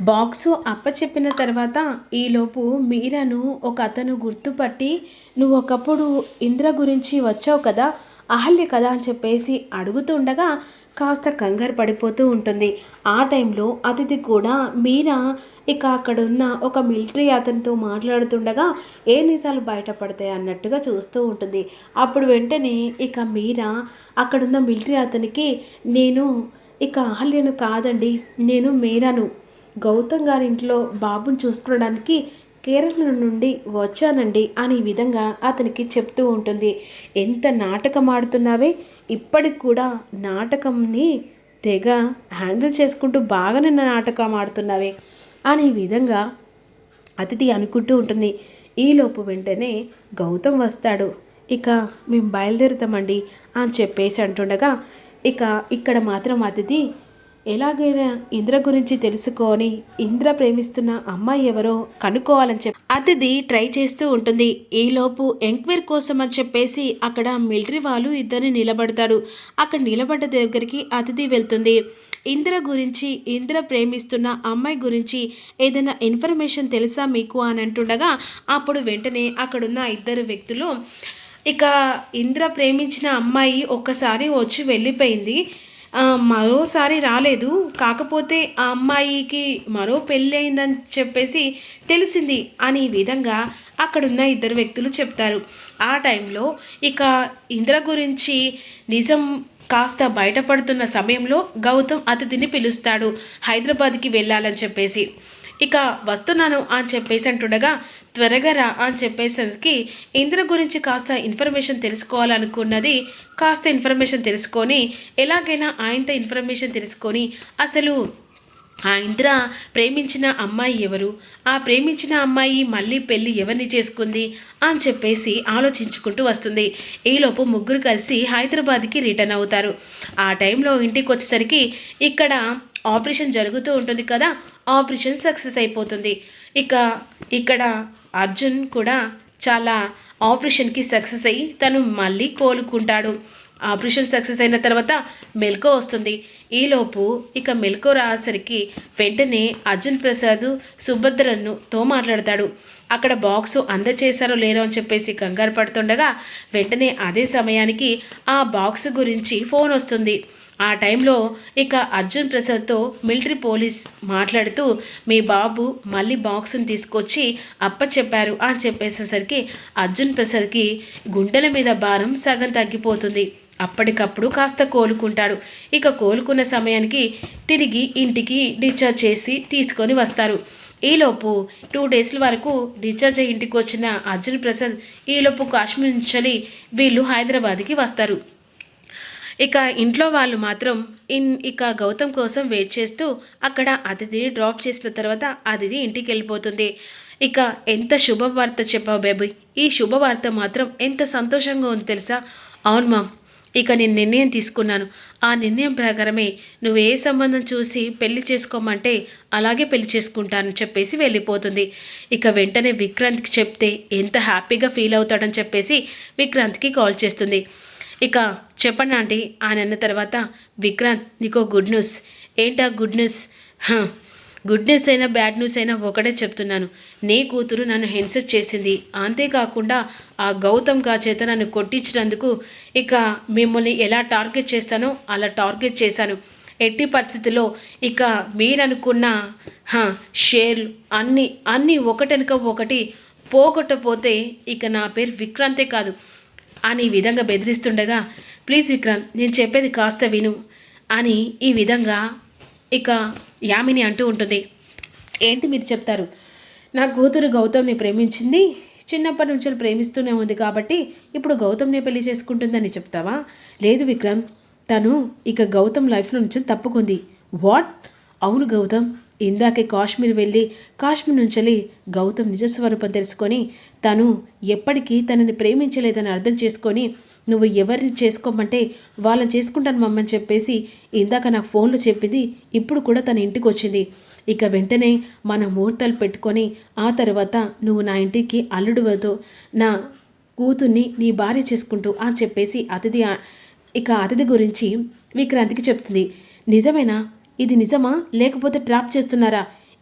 Box అప్పచెప్పిన తర్వాత ఈలోపు మీరాను ఒక అతను గుర్తుపట్టి నువ్వు ఒకప్పుడు ఇంద్ర గురించి వచ్చావు కదా, అహల్య కదా అని చెప్పేసి అడుగుతుండగా కాస్త కంగారు పడిపోతూ ఉంటుంది. ఆ టైంలో అతిథి కూడా మీరా ఇక అక్కడున్న ఒక మిలిటరీ అతనితో మాట్లాడుతుండగా ఏ నిజాలు బయటపడతాయి అన్నట్టుగా చూస్తూ ఉంటుంది. అప్పుడు వెంటనే ఇక మీరా అక్కడున్న మిలిటరీ అతనికి నేను ఇక అహల్యను కాదండి, నేను మీరాను, గౌతమ్ గారింట్లో బాబుని చూసుకోవడానికి కేరళ నుండి వచ్చానండి అని ఈ విధంగా అతనికి చెప్తూ ఉంటుంది. ఎంత నాటకం ఆడుతున్నావే, ఇప్పటికి కూడా నాటకంని తెగ హ్యాండిల్ చేసుకుంటూ బాగానే నాటకం ఆడుతున్నావే అని ఈ విధంగా అతిథి అనుకుంటూ ఉంటుంది. ఈలోపు వెంటనే గౌతమ్ వస్తాడు. ఇక మేము బయలుదేరుతామండి అని చెప్పేసి అంటుండగా ఇక ఇక్కడ మాత్రం అతిథి ఎలాగైనా ఇంద్ర గురించి తెలుసుకొని ఇంద్ర ప్రేమిస్తున్న అమ్మాయి ఎవరో కనుక్కోవాలని చెప్పి అతిథి ట్రై చేస్తూ ఉంటుంది. ఈలోపు ఎంక్వైరీ కోసం అని చెప్పేసి అక్కడ మిలిటరీ వాళ్ళు ఇద్దరిని నిలబడతాడు. అక్కడ నిలబడ్డ దగ్గరికి అతిథి వెళ్తుంది. ఇంద్ర గురించి, ఇంద్ర ప్రేమిస్తున్న అమ్మాయి గురించి ఏదైనా ఇన్ఫర్మేషన్ తెలుసా మీకు అని అంటుండగా అప్పుడు వెంటనే అక్కడున్న ఇద్దరు వ్యక్తులు ఇక ఇంద్ర ప్రేమించిన అమ్మాయి ఒక్కసారి వచ్చి వెళ్ళిపోయింది, మరోసారి రాలేదు, కాకపోతే ఆ అమ్మాయికి మరో పెళ్ళి అయిందని చెప్పేసి తెలిసింది అని విధంగా అక్కడున్న ఇద్దరు వ్యక్తులు చెప్తారు. ఆ టైంలో ఇక ఇంద్ర గురించి నిజం కాస్త బయటపడుతున్న సమయంలో గౌతమ్ అతిథిని పిలుస్తాడు హైదరాబాద్కి వెళ్ళాలని చెప్పేసి. ఇక వస్తున్నాను అని చెప్పేసి అంటుండగా త్వరగా రా అని చెప్పేసరికి ఇంద్ర గురించి కాస్త ఇన్ఫర్మేషన్ తెలుసుకోవాలనుకున్నది. కాస్త ఇన్ఫర్మేషన్ తెలుసుకొని ఎలాగైనా ఆయనతో ఇన్ఫర్మేషన్ తెలుసుకొని అసలు ఆ ఇంద్ర ప్రేమించిన అమ్మాయి ఎవరు, ఆ ప్రేమించిన అమ్మాయి మళ్ళీ పెళ్ళి ఎవరిని చేసుకుంది అని చెప్పేసి ఆలోచించుకుంటూ వస్తుంది. ఈలోపు ముగ్గురు కలిసి హైదరాబాద్కి రిటర్న్ అవుతారు. ఆ టైంలో ఇంటికి వచ్చేసరికి ఇక్కడ ఆపరేషన్ జరుగుతూ ఉంటుంది కదా, ఆపరేషన్ సక్సెస్ అయిపోతుంది. ఇక ఇక్కడ అర్జున్ కూడా చాలా ఆపరేషన్కి సక్సెస్ అయ్యి తను మళ్ళీ కోలుకుంటాడు. ఆపరేషన్ సక్సెస్ అయిన తర్వాత మెల్కో వస్తుంది. ఈలోపు ఇక మెల్కో రాసరికి వెంటనే అర్జున్ ప్రసాద్ సుభద్రతో మాట్లాడతాడు. అక్కడ బాక్సు అందచేశారో లేరో అని చెప్పేసి కంగారు పడుతుండగా వెంటనే అదే సమయానికి ఆ బాక్స్ గురించి ఫోన్ వస్తుంది. ఆ టైంలో ఇక అర్జున్ ప్రసాద్తో మిలిటరీ పోలీస్ మాట్లాడుతూ మీ బాబు మళ్ళీ బాక్సుని తీసుకొచ్చి చెప్పారు అని చెప్పేసేసరికి అర్జున్ ప్రసాద్కి గుండెల మీద భారం సగం తగ్గిపోతుంది. అప్పటికప్పుడు కాస్త కోలుకుంటాడు. ఇక కోలుకున్న సమయానికి తిరిగి ఇంటికి డిశ్చార్జ్ చేసి తీసుకొని వస్తారు. ఈలోపు 2 డేస్ల వరకు డిశ్చార్జ్ అయ్యి ఇంటికి వచ్చిన అర్జున్ ప్రసాద్ ఈలోపు కాశ్మీర్ నుంచి వీళ్ళు హైదరాబాద్కి వస్తారు. ఇక ఇంట్లో వాళ్ళు మాత్రం ఇక గౌతమ్ కోసం వెయిట్ చేస్తూ అక్కడ అతిథిని డ్రాప్ చేసిన తర్వాత అతిథి ఇంటికి వెళ్ళిపోతుంది. ఇక ఎంత శుభవార్త చెప్పావు బేబీ, ఈ శుభవార్త మాత్రం ఎంత సంతోషంగా ఉంది తెలుసా. అవును మామ్, ఇక నేను నిర్ణయం తీసుకున్నాను, ఆ నిర్ణయం ప్రకారమే నువ్వు ఏ సంబంధం చూసి పెళ్లి చేసుకోమంటే అలాగే పెళ్లి చేసుకుంటానని చెప్పేసి వెళ్ళిపోతుంది. ఇక వెంటనే విక్రాంత్కి చెప్తే ఎంత హ్యాపీగా ఫీల్ అవుతాడని చెప్పేసి విక్రాంత్కి కాల్ చేస్తుంది. ఇక చెప్పండి ఆంటీ అని అన్న తర్వాత విక్రాంత్ నీకో గుడ్ న్యూస్. ఏంటా గుడ్ న్యూస్? గుడ్ న్యూస్ అయినా బ్యాడ్ న్యూస్ అయినా ఒకటే చెప్తున్నాను, నీ కూతురు నన్ను హింస చేసింది, అంతేకాకుండా ఆ గౌతమ్ గా చేత నన్ను కొట్టించినందుకు ఇక మిమ్మల్ని ఎలా టార్గెట్ చేస్తానో అలా టార్గెట్ చేశాను. ఎట్టి పరిస్థితుల్లో ఇక మీరనుకున్న షేర్లు అన్నీ ఒకటెనక ఒకటి పోగొట్టపోతే ఇక నా పేరు విక్రాంతే కాదు అని ఈ విధంగా బెదిరిస్తుండగా ప్లీజ్ విక్రాంత్ నేను చెప్పేది కాస్త విను అని ఈ విధంగా ఇక యామిని అంటూ ఉంటుంది. ఏంటి మీరు చెప్తారు? నా కూతురు గౌతమ్ని ప్రేమించింది, చిన్నప్పటి నుంచి ప్రేమిస్తూనే ఉంది కాబట్టి ఇప్పుడు గౌతమ్ని పెళ్లి చేసుకుంటుందని చెప్తావా? లేదు విక్రాంత్, తను ఇక గౌతమ్ లైఫ్ నుంచి తప్పుకుంది. వాట్? అవును గౌతమ్, ఇందాకే కాశ్మీర్ వెళ్ళి కాశ్మీర్ నుంచి గౌతమ్ నిజస్వరూపం తెలుసుకొని తను ఎప్పటికీ తనని ప్రేమించలేదని అర్థం చేసుకొని నువ్వు ఎవరిని చేసుకోమంటే వాళ్ళని చేసుకుంటాను మమ్మని చెప్పేసి ఇందాక నాకు ఫోన్లో చెప్పింది. ఇప్పుడు కూడా తన ఇంటికి వచ్చింది. ఇక వెంటనే మన ముహూర్తాలు పెట్టుకొని ఆ తర్వాత నువ్వు నా ఇంటికి అల్లుడువతో నా కూతుర్ని నీ భార్య చేసుకుంటూ అని చెప్పేసి అతిథి గురించి విక్రాంతికి చెప్తుంది. నిజమేనా? ఇది నిజమా లేకపోతే ట్రాప్ చేస్తున్నారా?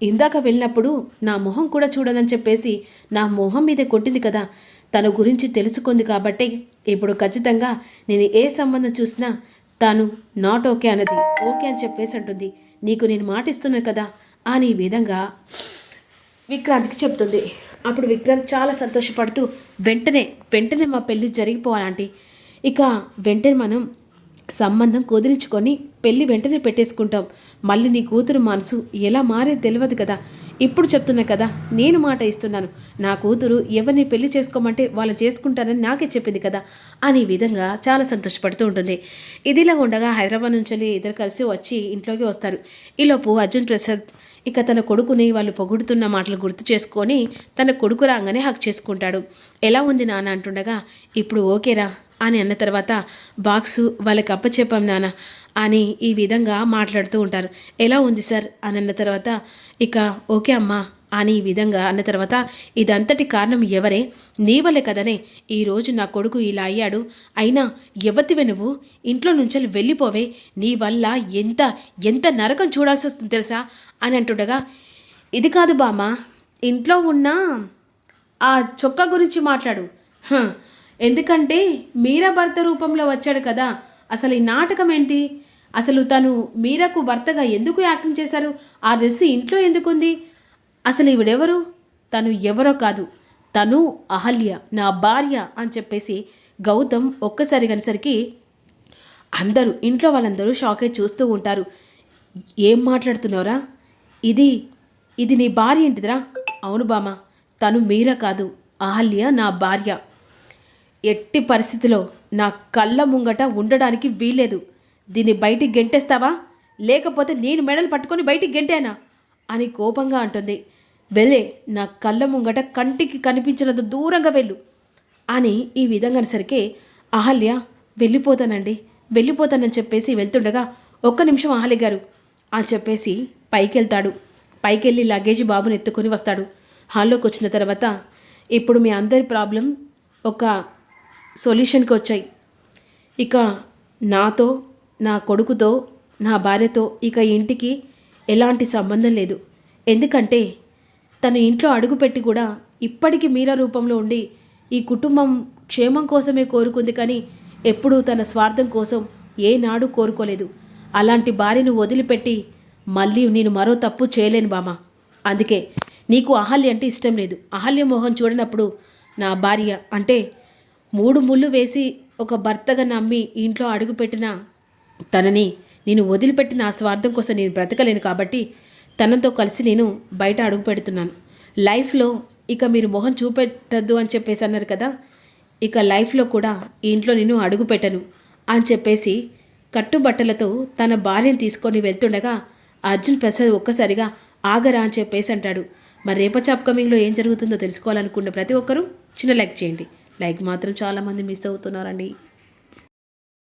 ఇందాక వెళ్ళినప్పుడు నా మొహం కూడా చూడదని చెప్పేసి నా మొహం మీదే కొట్టింది కదా, తన గురించి తెలుసుకుంది కాబట్టి ఇప్పుడు ఖచ్చితంగా నేను ఏ సంబంధం చూసినా తను నాట్ ఓకే అన్నది ఓకే అని చెప్పేసి అంటుంది. నీకు నేను మాటిస్తున్నాను కదా అని ఈ విధంగా విక్రాంత్కి చెప్తుంది. అప్పుడు విక్రాంత్ చాలా సంతోషపడుతూ వెంటనే మా పెళ్ళి జరిగిపోవాలంటే ఇక వెంటనే మనం సంబంధం కుదిరించుకొని పెళ్ళి వెంటనే పెట్టేసుకుంటాం. మళ్ళీ నీ కూతురు మనసు ఎలా మారేది తెలియదు కదా, ఇప్పుడు చెప్తున్నా కదా, నేను మాట ఇస్తున్నాను. నా కూతురు ఎవరిని పెళ్లి చేసుకోమంటే వాళ్ళని చేసుకుంటానని నాకే చెప్పింది కదా అని ఈ విధంగా చాలా సంతోషపడుతూ ఉంటుంది. ఇదిలా ఉండగా హైదరాబాద్ నుంచి ఇద్దరు కలిసి వచ్చి ఇంట్లోకి వస్తారు. ఈలోపు అర్జున్ ప్రసాద్ ఇక తన కొడుకుని వాళ్ళు పొగుడుతున్న మాటలు గుర్తు చేసుకొని తన కొడుకు రాగానే హక్ చేసుకుంటాడు. ఎలా ఉంది నాన్న అంటుండగా ఇప్పుడు ఓకేరా అని అన్న తర్వాత బాక్సు వాళ్ళకి అప్పచెప్పాం నాన్న అని ఈ విధంగా మాట్లాడుతూ ఉంటారు. ఎలా ఉంది సార్ అని అన్న తర్వాత ఇక ఓకే అమ్మా అని ఈ విధంగా అన్న తర్వాత ఇదంతటి కారణం ఎవరే, నీ వల్లే కదనే ఈరోజు నా కొడుకు ఇలా అయ్యాడు. అయినా ఎవతివే నువ్వు, ఇంట్లో నుంచి వెళ్ళిపోవే, నీ వల్ల ఎంత ఎంత నరకం చూడాల్సి వస్తుంది తెలుసా అని అంటుండగా ఇది కాదు బామ్మ, ఇంట్లో ఉన్న ఆ చొక్కా గురించి మాట్లాడు. ఎందుకంటే మీరా భర్త రూపంలో వచ్చాడు కదా, అసలు ఈ నాటకం ఏంటి, అసలు తను మీరాకు భర్తగా ఎందుకు యాక్టింగ్ చేశారు, ఆ డ్రెస్ ఇంట్లో ఎందుకుంది, అసలు ఈవిడెవరు, తను ఎవరో కాదు, తను అహల్య నా భార్య అని చెప్పేసి గౌతమ్ ఒక్కసారి కనేసరికి అందరూ ఇంట్లో వాళ్ళందరూ షాక్ అయి చూస్తూ ఉంటారు. ఏం మాట్లాడుతున్నావురా, ఇది నీ భార్య ఏంటిదిరా? అవును బామ్మ, తను మీరా కాదు, అహల్య నా భార్య. ఎట్టి పరిస్థితిలో నా కళ్ళ ముంగట ఉండడానికి వీల్లేదు. దీన్ని బయటికి గెంటేస్తావా, లేకపోతే నేను మెడలు పట్టుకొని బయటికి గెంటేనా అని కోపంగా అంటుంది. వెళ్ళే, నా కళ్ళ ముంగట కంటికి కనిపించినంత దూరంగా వెళ్ళు అని ఈ విధంగా సరికి అహల్య వెళ్ళిపోతానని చెప్పేసి వెళ్తుండగా ఒక్క నిమిషం అహల్య గారు అని చెప్పేసి పైకి వెళ్తాడు. పైకి వెళ్ళి లగేజ్ బాబుని ఎత్తుకొని వస్తాడు. హాల్లోకి వచ్చిన తర్వాత ఇప్పుడు మీ అందరి ప్రాబ్లం ఒక సొల్యూషన్కి వచ్చాయి. ఇక నాతో, నా కొడుకుతో, నా భార్యతో ఇక ఇంటికి ఎలాంటి సంబంధం లేదు. ఎందుకంటే తను ఇంట్లో అడుగుపెట్టి కూడా ఇప్పటికీ మీరా రూపంలో ఉండి ఈ కుటుంబం క్షేమం కోసమే కోరుకుంది, కానీ ఎప్పుడూ తన స్వార్థం కోసం ఏనాడు కోరుకోలేదు. అలాంటి భార్యను వదిలిపెట్టి మళ్ళీ నేను మరో తప్పు చేయలేను బామ్మ. అందుకే నీకు అహల్య అంటే ఇష్టం లేదు. అహల్య మోహన్ చూడనప్పుడు నా భార్య అంటే 3 ముళ్ళు వేసి ఒక భర్తగా నమ్మి ఇంట్లో అడుగుపెట్టిన తనని నేను వదిలిపెట్టి నా స్వార్థం కోసం నేను బ్రతకలేను. కాబట్టి తనతో కలిసి నేను బయట అడుగు పెడుతున్నాను. లైఫ్లో ఇక మీరు మొహం చూపెట్టద్దు అని చెప్పేసి అన్నారు కదా, ఇక లైఫ్లో కూడా ఈ ఇంట్లో నేను అడుగు పెట్టను అని చెప్పేసి కట్టుబట్టలతో తన భార్యను తీసుకొని వెళ్తుండగా అర్జున్ ప్రసాద్ ఒక్కసారిగా ఆగరా అని చెప్పేసి అంటాడు. మరి రేపటి అప్కమింగ్లో ఏం జరుగుతుందో తెలుసుకోవాలనుకున్న ప్రతి ఒక్కరూ చిన్న లైక్ చేయండి. లైక్ మాత్రం చాలామంది మిస్ అవుతున్నారండి.